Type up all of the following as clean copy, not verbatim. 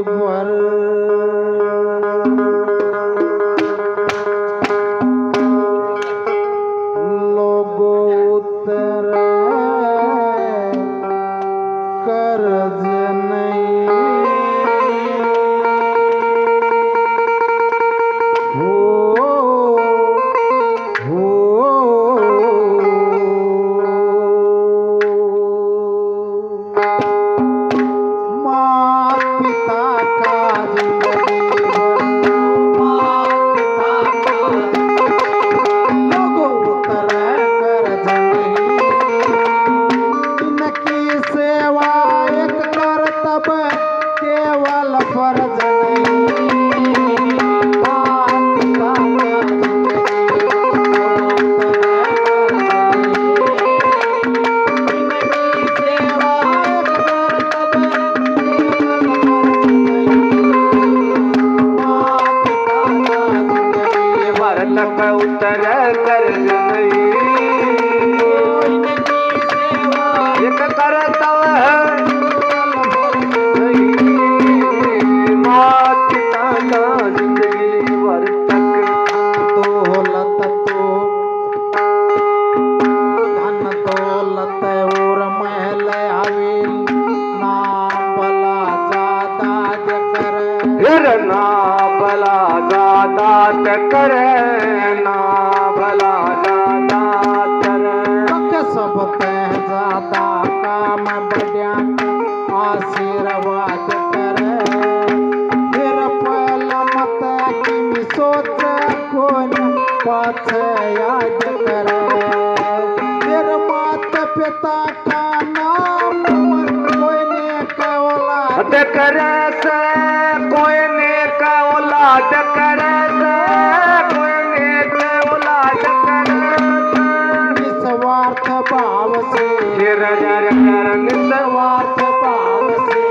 भर लोगो उतर कर्ज नहीं केवल फर्ज उतर कर्ज नहीं एक करतव मात पिता का जिंदगी भर तक दौलत तो धन दौलत और महल हवेली नाम भला ज्यादा करे ना भला ज्यादा करे ना भला ज्यादा करे सब तह ज्यादा काम बढ़िया आशीर्वाद करे फिर पहल मत की सोच कौन पाछ याद करे फिर मात पिता का नाम कोई ने औलाद करे से कोई ने का औलाद करे से कोई ने का औलाद करे निस्वार्थ भाव से निस्वार्थ भाव से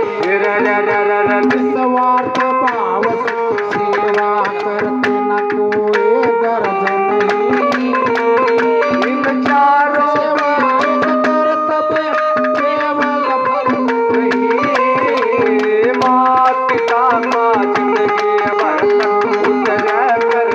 निस्वार्थ भाव से सेवा करते न कोई गर्ज नहीं इन चारों सेवा कर्तव्य केवल फल नहीं मात पिता का जिंदगी भर तक उतर कर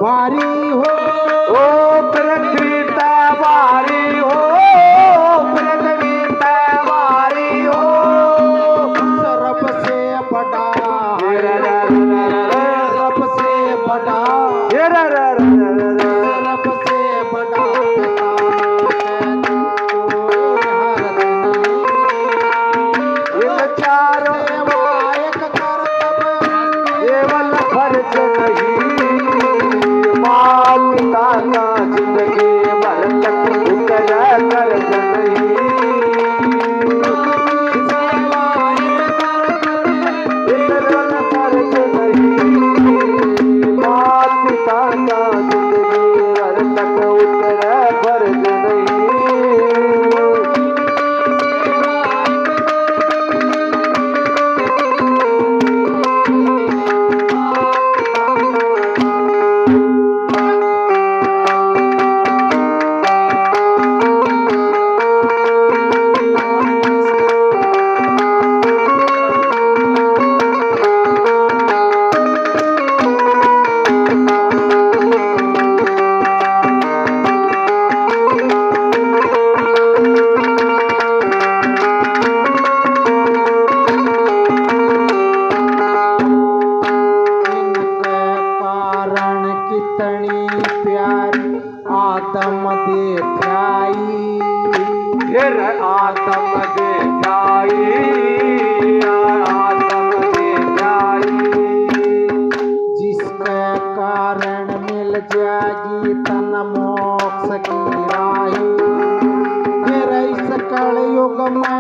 भारी हो पृथ्वी भारी हो पृथ्वी भारी हो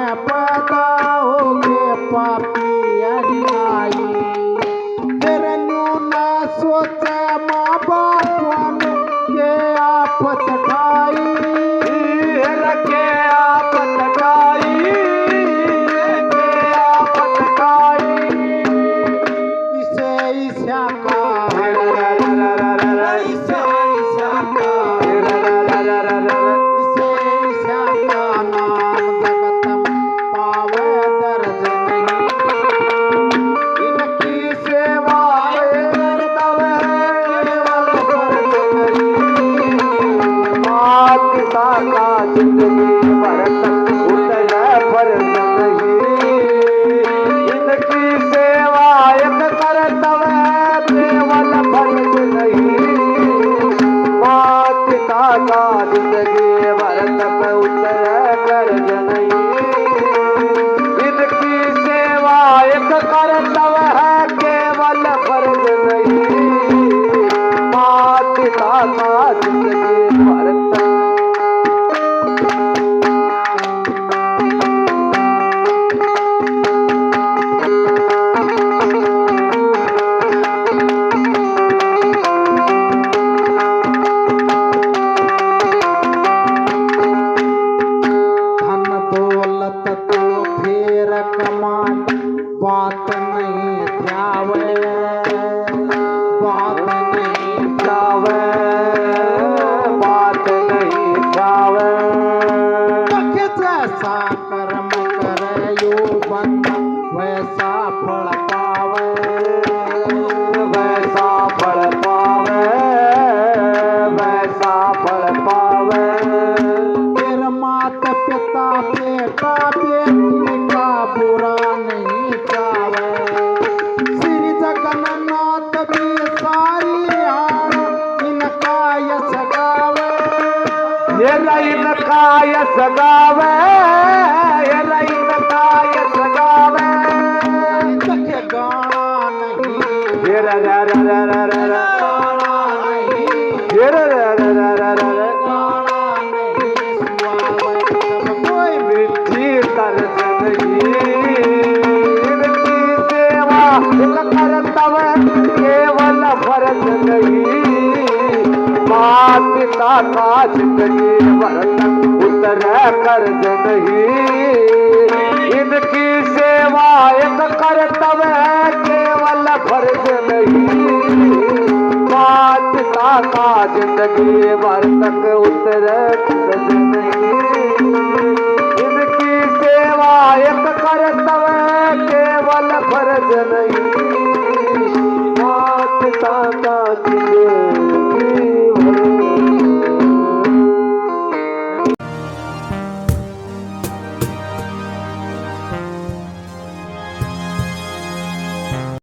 मैं पैदा हो गए पापी अनुयायी तेरे न्यू ना सोचे माँ बाप के आफत ठाई के आफत ठाई के आफत ठाई इसे ईशा का जिंदगी भरत उतर फर्ज नहीं इनकी सेवा एक करतव केवल फर्ज नहीं मात पिता का जिंदगी भरत उतर कर्ज नहीं इनकी सेवा एक करतव है केवल फर्ज नहीं मात पिता का जिंदगी भरत बात नहीं ध्यावे बात नहीं जावे बात नहीं जावे जैसा कर्म करे यो बंद वैसा फल पावे वैसा फल पावे वैसा फल पावे तेरे मात पिता बेटा बेटी का बुरा नहीं चावे श्री जगन्नाथ भी सारी हाण इनका यश गावे ये रईन का यश गावे ये रईन का यश गावे तके गाना नहीं ये रा रा रा रा रा रा रा गाना नहीं ये रा रा रा रा रा रा रा गाना नहीं सुआवे सब कोई मिट्टी तरस नहीं इनकी सेवा एक करतव केवल फर्ज नहीं मात पिता का जिंदगी भरत उतर कर्ज नहीं इनकी सेवा एक करतव केवल फर्ज नहीं मात पिता का जिंदगी भरत उतर कर्ज नहीं इनकी सेवा एक करतव केवल फर्ज नहीं मात पिता का जिंदगी